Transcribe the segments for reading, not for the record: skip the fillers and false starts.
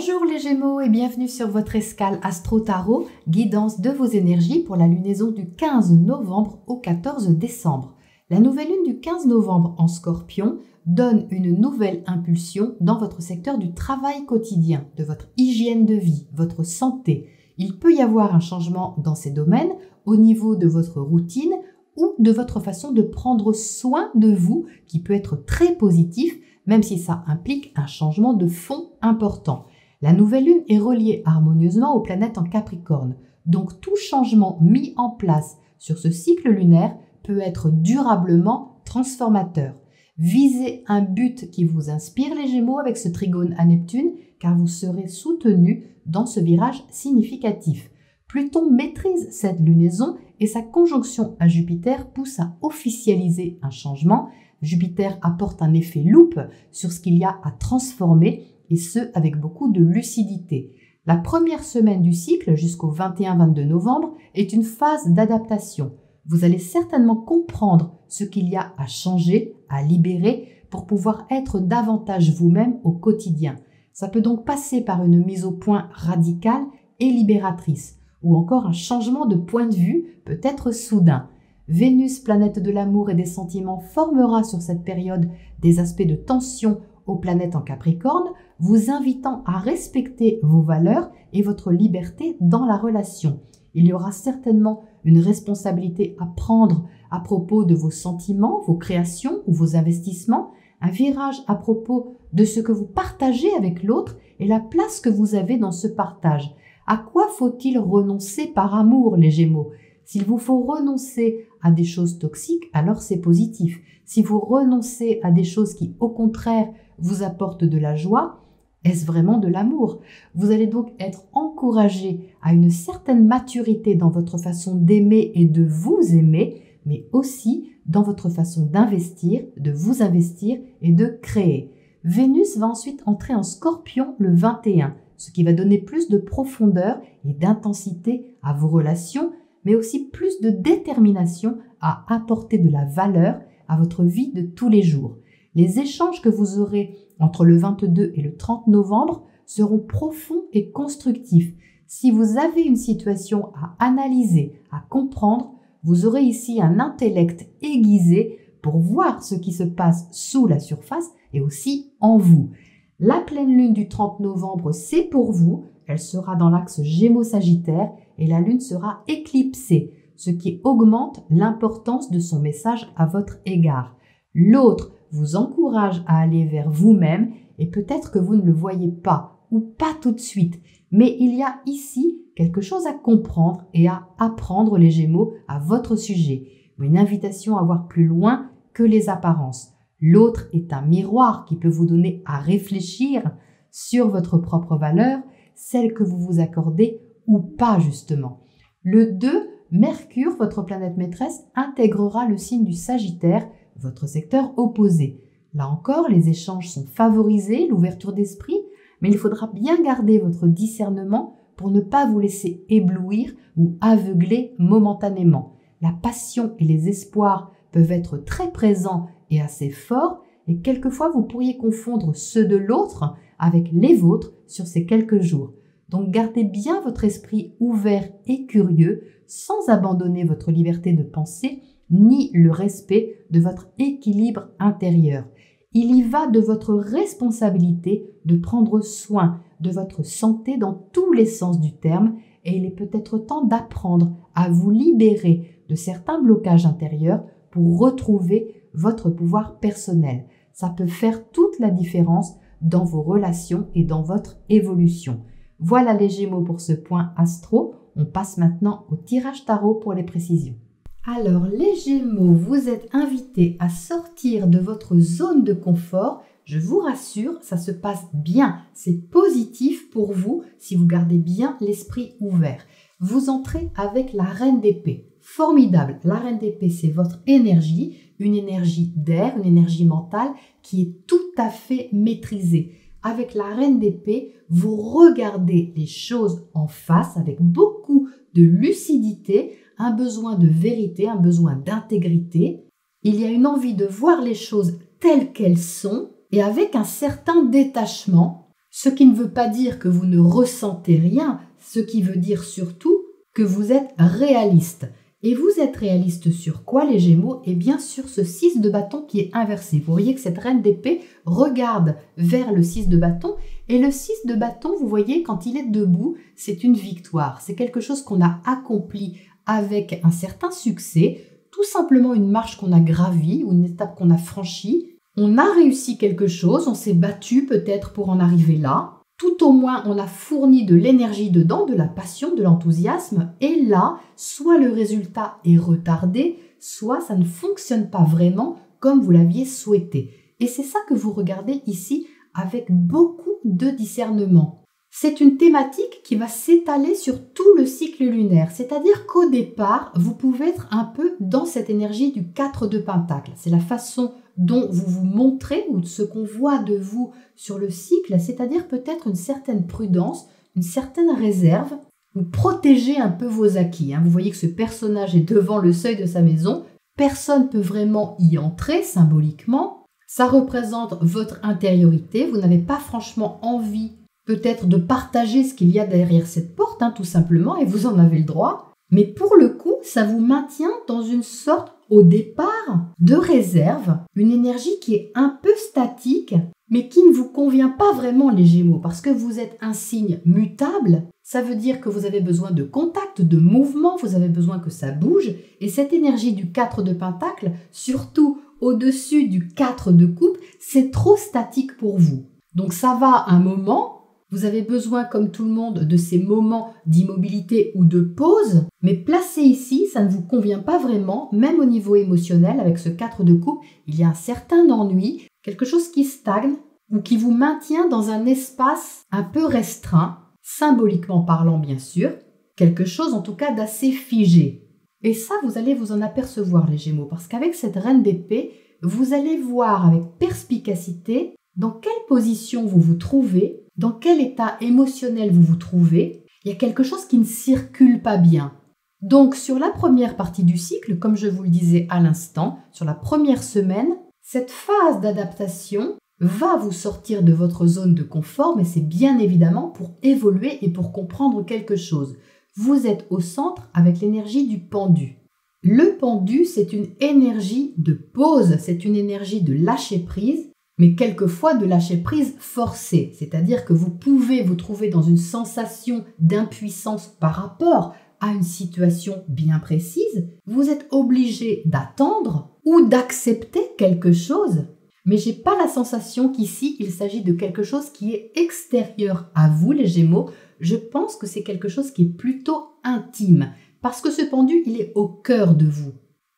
Bonjour les Gémeaux et bienvenue sur votre escale Astro Tarot, guidance de vos énergies pour la lunaison du 15 novembre au 14 décembre. La nouvelle lune du 15 novembre en Scorpion donne une nouvelle impulsion dans votre secteur du travail quotidien, de votre hygiène de vie, votre santé. Il peut y avoir un changement dans ces domaines au niveau de votre routine ou de votre façon de prendre soin de vous qui peut être très positif, même si ça implique un changement de fond important. La nouvelle lune est reliée harmonieusement aux planètes en Capricorne, donc tout changement mis en place sur ce cycle lunaire peut être durablement transformateur. Visez un but qui vous inspire les Gémeaux avec ce trigone à Neptune, car vous serez soutenu dans ce virage significatif. Pluton maîtrise cette lunaison et sa conjonction à Jupiter pousse à officialiser un changement. Jupiter apporte un effet loupe sur ce qu'il y a à transformer et ce avec beaucoup de lucidité. La première semaine du cycle jusqu'au 21-22 novembre est une phase d'adaptation. Vous allez certainement comprendre ce qu'il y a à changer, à libérer pour pouvoir être davantage vous-même au quotidien. Ça peut donc passer par une mise au point radicale et libératrice ou encore un changement de point de vue peut-être soudain. Vénus, planète de l'amour et des sentiments, formera sur cette période des aspects de tension aux planètes en Capricorne, vous invitant à respecter vos valeurs et votre liberté dans la relation. Il y aura certainement une responsabilité à prendre à propos de vos sentiments, vos créations ou vos investissements, un virage à propos de ce que vous partagez avec l'autre et la place que vous avez dans ce partage. À quoi faut-il renoncer par amour, les Gémeaux ? S'il vous faut renoncer à des choses toxiques, alors c'est positif. Si vous renoncez à des choses qui, au contraire, vous apportent de la joie, est-ce vraiment de l'amour? Vous allez donc être encouragé à une certaine maturité dans votre façon d'aimer et de vous aimer, mais aussi dans votre façon d'investir, de vous investir et de créer. Vénus va ensuite entrer en Scorpion le 21, ce qui va donner plus de profondeur et d'intensité à vos relations, mais aussi plus de détermination à apporter de la valeur à votre vie de tous les jours. Les échanges que vous aurez entre le 22 et le 30 novembre seront profonds et constructifs. Si vous avez une situation à analyser, à comprendre, vous aurez ici un intellect aiguisé pour voir ce qui se passe sous la surface et aussi en vous. La pleine lune du 30 novembre, c'est pour vous. Elle sera dans l'axe Gémeaux-Sagittaire et la lune sera éclipsée, ce qui augmente l'importance de son message à votre égard. L'autre vous encourage à aller vers vous-même et peut-être que vous ne le voyez pas ou pas tout de suite. Mais il y a ici quelque chose à comprendre et à apprendre les Gémeaux à votre sujet. Une invitation à voir plus loin que les apparences. L'autre est un miroir qui peut vous donner à réfléchir sur votre propre valeur, celle que vous vous accordez ou pas justement. Le 2, Mercure, votre planète maîtresse, intégrera le signe du Sagittaire, votre secteur opposé. Là encore, les échanges sont favorisés, l'ouverture d'esprit, mais il faudra bien garder votre discernement pour ne pas vous laisser éblouir ou aveugler momentanément. La passion et les espoirs peuvent être très présents et assez forts, et quelquefois vous pourriez confondre ceux de l'autre avec les vôtres sur ces quelques jours. Donc gardez bien votre esprit ouvert et curieux sans abandonner votre liberté de penser ni le respect de votre équilibre intérieur. Il y va de votre responsabilité de prendre soin de votre santé dans tous les sens du terme et il est peut-être temps d'apprendre à vous libérer de certains blocages intérieurs pour retrouver votre pouvoir personnel. Ça peut faire toute la différence dans vos relations et dans votre évolution. Voilà les Gémeaux pour ce point astro. On passe maintenant au tirage tarot pour les précisions. Alors les Gémeaux, vous êtes invités à sortir de votre zone de confort. Je vous rassure, ça se passe bien. C'est positif pour vous si vous gardez bien l'esprit ouvert. Vous entrez avec la reine d'épée. Formidable. La reine d'épée, c'est votre énergie, une énergie d'air, une énergie mentale qui est tout à fait maîtrisée. Avec la reine d'épée, vous regardez les choses en face avec beaucoup de lucidité, un besoin de vérité, un besoin d'intégrité. Il y a une envie de voir les choses telles qu'elles sont et avec un certain détachement. Ce qui ne veut pas dire que vous ne ressentez rien, ce qui veut dire surtout que vous êtes réaliste. Et vous êtes réaliste sur quoi les Gémeaux? Et bien sur ce 6 de bâton qui est inversé. Vous voyez que cette reine d'épée regarde vers le 6 de bâton. Et le 6 de bâton, vous voyez, quand il est debout, c'est une victoire. C'est quelque chose qu'on a accompli avec un certain succès. Tout simplement une marche qu'on a gravie ou une étape qu'on a franchie. On a réussi quelque chose, on s'est battu peut-être pour en arriver là. Tout au moins, on a fourni de l'énergie dedans, de la passion, de l'enthousiasme. Et là, soit le résultat est retardé, soit ça ne fonctionne pas vraiment comme vous l'aviez souhaité. Et c'est ça que vous regardez ici avec beaucoup de discernement. C'est une thématique qui va s'étaler sur tout le cycle lunaire. C'est-à-dire qu'au départ, vous pouvez être un peu dans cette énergie du 4 de Pentacle. C'est la façon dont vous vous montrez ou de ce qu'on voit de vous sur le cycle, c'est-à-dire peut-être une certaine prudence, une certaine réserve. Vous protégez un peu vos acquis. Vous voyez que ce personnage est devant le seuil de sa maison. Personne ne peut vraiment y entrer symboliquement. Ça représente votre intériorité. Vous n'avez pas franchement envie peut-être de partager ce qu'il y a derrière cette porte, tout simplement, et vous en avez le droit. Mais pour le coup, ça vous maintient dans une sorte, au départ, de réserve, une énergie qui est un peu statique, mais qui ne vous convient pas vraiment, les Gémeaux, parce que vous êtes un signe mutable. Ça veut dire que vous avez besoin de contact, de mouvement, vous avez besoin que ça bouge, et cette énergie du 4 de Pentacle, surtout au-dessus du 4 de coupe, c'est trop statique pour vous. Donc ça va un moment. Vous avez besoin, comme tout le monde, de ces moments d'immobilité ou de pause, mais placé ici, ça ne vous convient pas vraiment, même au niveau émotionnel, avec ce 4 de coupe, il y a un certain ennui, quelque chose qui stagne ou qui vous maintient dans un espace un peu restreint, symboliquement parlant bien sûr, quelque chose en tout cas d'assez figé. Et ça, vous allez vous en apercevoir, les Gémeaux, parce qu'avec cette reine d'épée, vous allez voir avec perspicacité dans quelle position vous vous trouvez, dans quel état émotionnel vous vous trouvez. Il y a quelque chose qui ne circule pas bien. Donc, sur la première partie du cycle, comme je vous le disais à l'instant, sur la première semaine, cette phase d'adaptation va vous sortir de votre zone de confort, mais c'est bien évidemment pour évoluer et pour comprendre quelque chose. Vous êtes au centre avec l'énergie du pendu. Le pendu, c'est une énergie de pause, c'est une énergie de lâcher prise, mais quelquefois de lâcher prise forcée, c'est-à-dire que vous pouvez vous trouver dans une sensation d'impuissance par rapport à une situation bien précise, vous êtes obligé d'attendre ou d'accepter quelque chose, mais j'ai pas la sensation qu'ici il s'agit de quelque chose qui est extérieur à vous, les Gémeaux. Je pense que c'est quelque chose qui est plutôt intime, parce que ce pendu, il est au cœur de vous.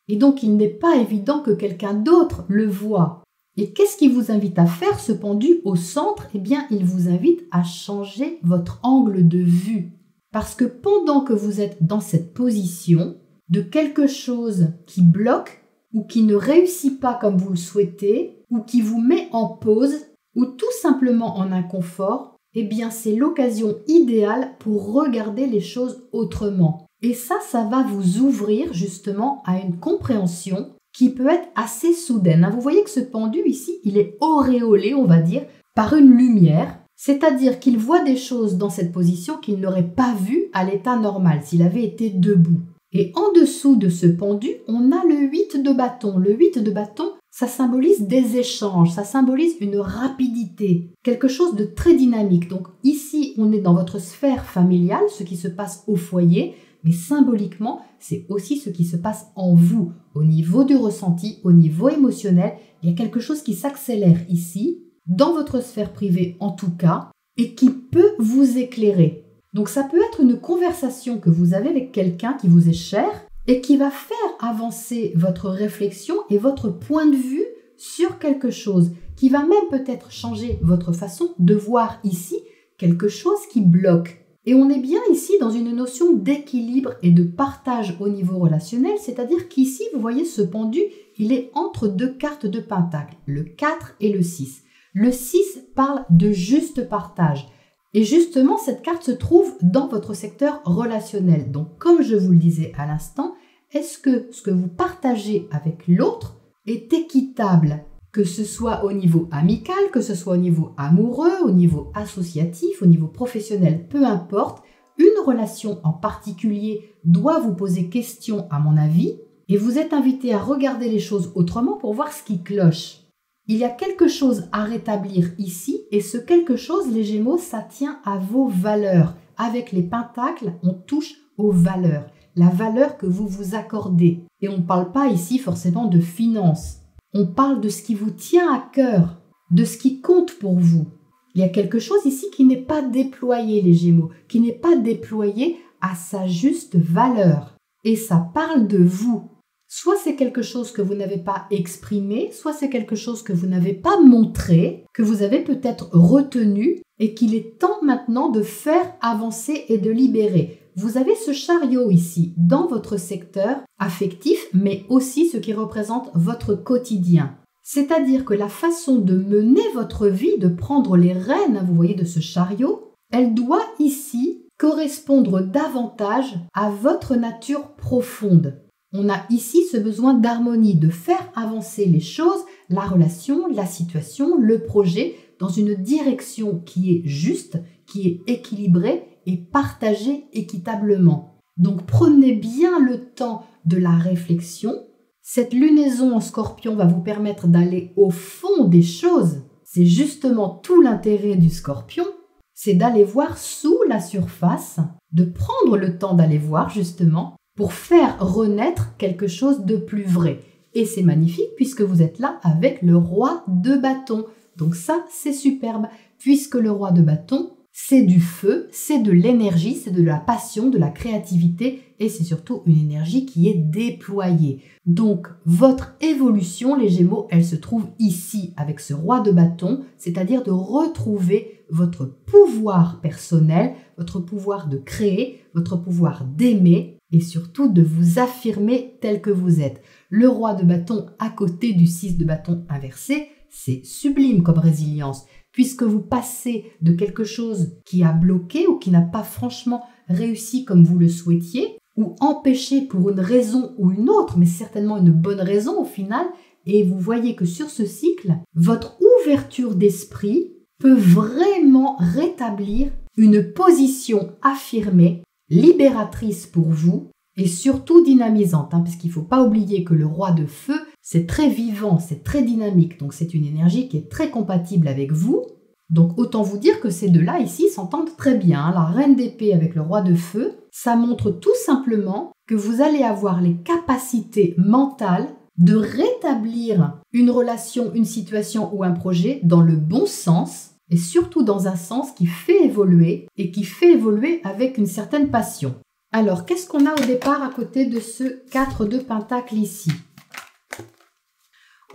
Et donc il n'est pas évident que quelqu'un d'autre le voie. Et qu'est-ce qui vous invite à faire, ce pendu au centre? Eh bien, il vous invite à changer votre angle de vue. Parce que pendant que vous êtes dans cette position de quelque chose qui bloque ou qui ne réussit pas comme vous le souhaitez, ou qui vous met en pause, ou tout simplement en inconfort, eh bien, c'est l'occasion idéale pour regarder les choses autrement. Et ça va vous ouvrir justement à une compréhension qui peut être assez soudaine. Vous voyez que ce pendu ici, il est auréolé, on va dire, par une lumière, c'est-à-dire qu'il voit des choses dans cette position qu'il n'aurait pas vues à l'état normal, s'il avait été debout. Et en dessous de ce pendu, on a le 8 de bâton. Le 8 de bâton, ça symbolise des échanges, ça symbolise une rapidité, quelque chose de très dynamique. Donc ici, on est dans votre sphère familiale, ce qui se passe au foyer, mais symboliquement, c'est aussi ce qui se passe en vous, au niveau du ressenti, au niveau émotionnel. Il y a quelque chose qui s'accélère ici, dans votre sphère privée en tout cas, et qui peut vous éclairer. Donc ça peut être une conversation que vous avez avec quelqu'un qui vous est cher et qui va faire avancer votre réflexion et votre point de vue sur quelque chose, qui va même peut-être changer votre façon de voir ici quelque chose qui bloque. Et on est bien ici dans une notion d'équilibre et de partage au niveau relationnel, c'est-à-dire qu'ici, vous voyez ce pendu, il est entre deux cartes de Pentacle, le 4 et le 6. Le 6 parle de juste partage. Et justement, cette carte se trouve dans votre secteur relationnel. Donc, comme je vous le disais à l'instant, est-ce que ce que vous partagez avec l'autre est équitable? Que ce soit au niveau amical, que ce soit au niveau amoureux, au niveau associatif, au niveau professionnel, peu importe, une relation en particulier doit vous poser question à mon avis et vous êtes invité à regarder les choses autrement pour voir ce qui cloche. Il y a quelque chose à rétablir ici et ce quelque chose, les Gémeaux, ça tient à vos valeurs. Avec les pentacles, on touche aux valeurs, la valeur que vous vous accordez. Et on ne parle pas ici forcément de finances. On parle de ce qui vous tient à cœur, de ce qui compte pour vous. Il y a quelque chose ici qui n'est pas déployé, les Gémeaux, qui n'est pas déployé à sa juste valeur. Et ça parle de vous. Soit c'est quelque chose que vous n'avez pas exprimé, soit c'est quelque chose que vous n'avez pas montré, que vous avez peut-être retenu et qu'il est temps maintenant de faire avancer et de libérer. Vous avez ce chariot ici dans votre secteur affectif, mais aussi ce qui représente votre quotidien. C'est-à-dire que la façon de mener votre vie, de prendre les rênes, vous voyez, de ce chariot, elle doit ici correspondre davantage à votre nature profonde. On a ici ce besoin d'harmonie, de faire avancer les choses, la relation, la situation, le projet, dans une direction qui est juste, qui est équilibrée et partagée équitablement. Donc prenez bien le temps de la réflexion. Cette lunaison en Scorpion va vous permettre d'aller au fond des choses. C'est justement tout l'intérêt du Scorpion, c'est d'aller voir sous la surface, de prendre le temps d'aller voir justement pour faire renaître quelque chose de plus vrai. Et c'est magnifique puisque vous êtes là avec le roi de bâton. Donc ça, c'est superbe, puisque le roi de bâton, c'est du feu, c'est de l'énergie, c'est de la passion, de la créativité et c'est surtout une énergie qui est déployée. Donc votre évolution, les Gémeaux, elle se trouve ici avec ce roi de bâton, c'est-à-dire de retrouver votre pouvoir personnel, votre pouvoir de créer, votre pouvoir d'aimer et surtout de vous affirmer tel que vous êtes. Le roi de bâton à côté du 6 de bâton inversé, c'est sublime comme résilience, puisque vous passez de quelque chose qui a bloqué ou qui n'a pas franchement réussi comme vous le souhaitiez, ou empêché pour une raison ou une autre, mais certainement une bonne raison au final, et vous voyez que sur ce cycle, votre ouverture d'esprit peut vraiment rétablir une position affirmée, libératrice pour vous, et surtout dynamisante, parce qu'il ne faut pas oublier que le roi de feu, c'est très vivant, c'est très dynamique, donc c'est une énergie qui est très compatible avec vous. Donc autant vous dire que ces deux-là ici s'entendent très bien. La reine d'épée avec le roi de feu, ça montre tout simplement que vous allez avoir les capacités mentales de rétablir une relation, une situation ou un projet dans le bon sens et surtout dans un sens qui fait évoluer et qui fait évoluer avec une certaine passion. Alors, qu'est-ce qu'on a au départ à côté de ce 4 de Pentacle ici?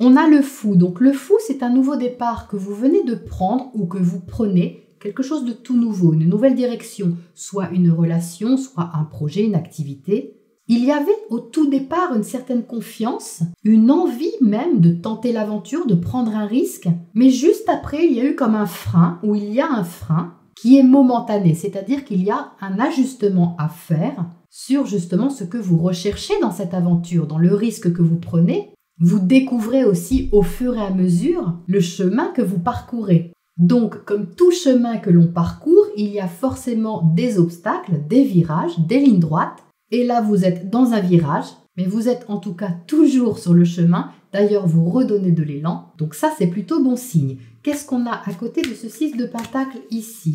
On a le fou. Donc, le fou, c'est un nouveau départ que vous venez de prendre ou que vous prenez, quelque chose de tout nouveau, une nouvelle direction, soit une relation, soit un projet, une activité. Il y avait au tout départ une certaine confiance, une envie même de tenter l'aventure, de prendre un risque. Mais juste après, il y a eu comme un frein, ou il y a un frein, qui est momentané, c'est-à-dire qu'il y a un ajustement à faire sur justement ce que vous recherchez dans cette aventure, dans le risque que vous prenez. Vous découvrez aussi au fur et à mesure le chemin que vous parcourez. Donc, comme tout chemin que l'on parcourt, il y a forcément des obstacles, des virages, des lignes droites. Et là, vous êtes dans un virage, mais vous êtes en tout cas toujours sur le chemin. D'ailleurs, vous redonnez de l'élan. Donc ça, c'est plutôt bon signe. Qu'est-ce qu'on a à côté de ce 6 de Pentacle ici?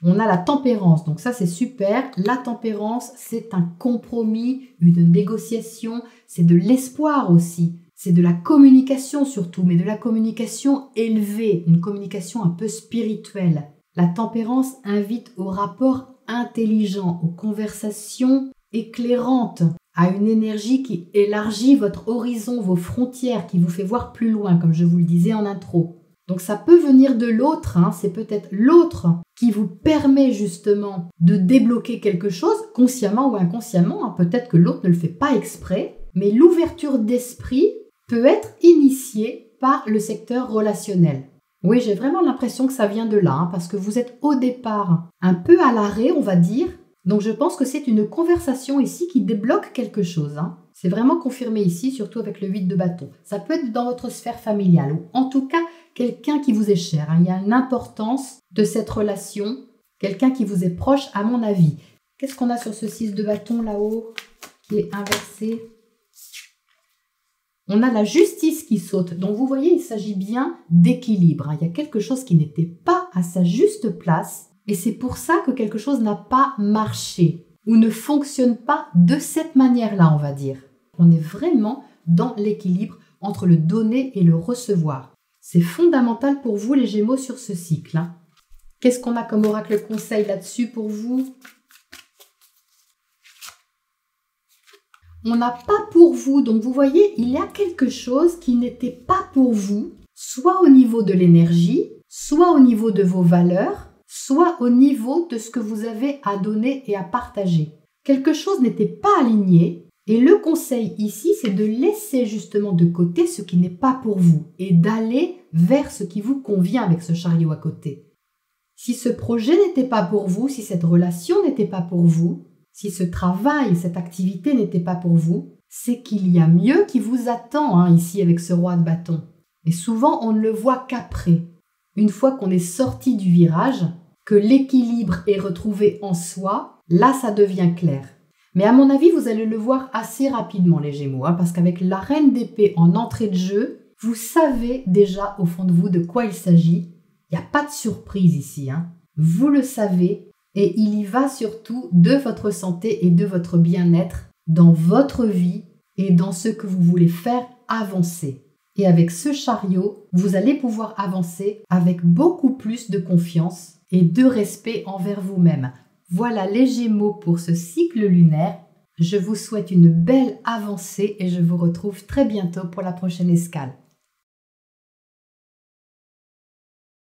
On a la tempérance, donc ça c'est super. La tempérance, c'est un compromis, une négociation, c'est de l'espoir aussi. C'est de la communication surtout, mais de la communication élevée, une communication un peu spirituelle. La tempérance invite au rapport intelligent, aux conversations éclairantes, à une énergie qui élargit votre horizon, vos frontières, qui vous fait voir plus loin, comme je vous le disais en intro. Donc ça peut venir de l'autre, c'est peut-être l'autre qui vous permet justement de débloquer quelque chose, consciemment ou inconsciemment, peut-être que l'autre ne le fait pas exprès, mais l'ouverture d'esprit peut être initiée par le secteur relationnel. Oui, j'ai vraiment l'impression que ça vient de là, parce que vous êtes au départ un peu à l'arrêt, on va dire. Donc je pense que c'est une conversation ici qui débloque quelque chose. C'est vraiment confirmé ici, surtout avec le 8 de bâton. Ça peut être dans votre sphère familiale ou en tout cas quelqu'un qui vous est cher. Il y a une importance de cette relation, quelqu'un qui vous est proche à mon avis. Qu'est-ce qu'on a sur ce 6 de bâton là-haut qui est inversé? On a la justice qui saute. Donc vous voyez, il s'agit bien d'équilibre. Il y a quelque chose qui n'était pas à sa juste place et c'est pour ça que quelque chose n'a pas marché ou ne fonctionne pas de cette manière-là, on va dire. On est vraiment dans l'équilibre entre le donner et le recevoir. C'est fondamental pour vous les Gémeaux sur ce cycle. Qu'est-ce qu'on a comme oracle conseil là-dessus pour vous? On n'a pas pour vous. Donc vous voyez, il y a quelque chose qui n'était pas pour vous, soit au niveau de l'énergie, soit au niveau de vos valeurs, soit au niveau de ce que vous avez à donner et à partager. Quelque chose n'était pas aligné. Et le conseil ici, c'est de laisser justement de côté ce qui n'est pas pour vous et d'aller vers ce qui vous convient avec ce chariot à côté. Si ce projet n'était pas pour vous, si cette relation n'était pas pour vous, si ce travail, cette activité n'était pas pour vous, c'est qu'il y a mieux qui vous attend ici avec ce roi de bâton. Et souvent, on ne le voit qu'après. Une fois qu'on est sorti du virage, que l'équilibre est retrouvé en soi, là, ça devient clair. Mais à mon avis, vous allez le voir assez rapidement, les Gémeaux, parce qu'avec la reine d'épée en entrée de jeu, vous savez déjà au fond de vous de quoi il s'agit. Il n'y a pas de surprise ici. Vous le savez et il y va surtout de votre santé et de votre bien-être dans votre vie et dans ce que vous voulez faire avancer. Et avec ce chariot, vous allez pouvoir avancer avec beaucoup plus de confiance et de respect envers vous-même. Voilà les Gémeaux pour ce cycle lunaire. Je vous souhaite une belle avancée et je vous retrouve très bientôt pour la prochaine escale.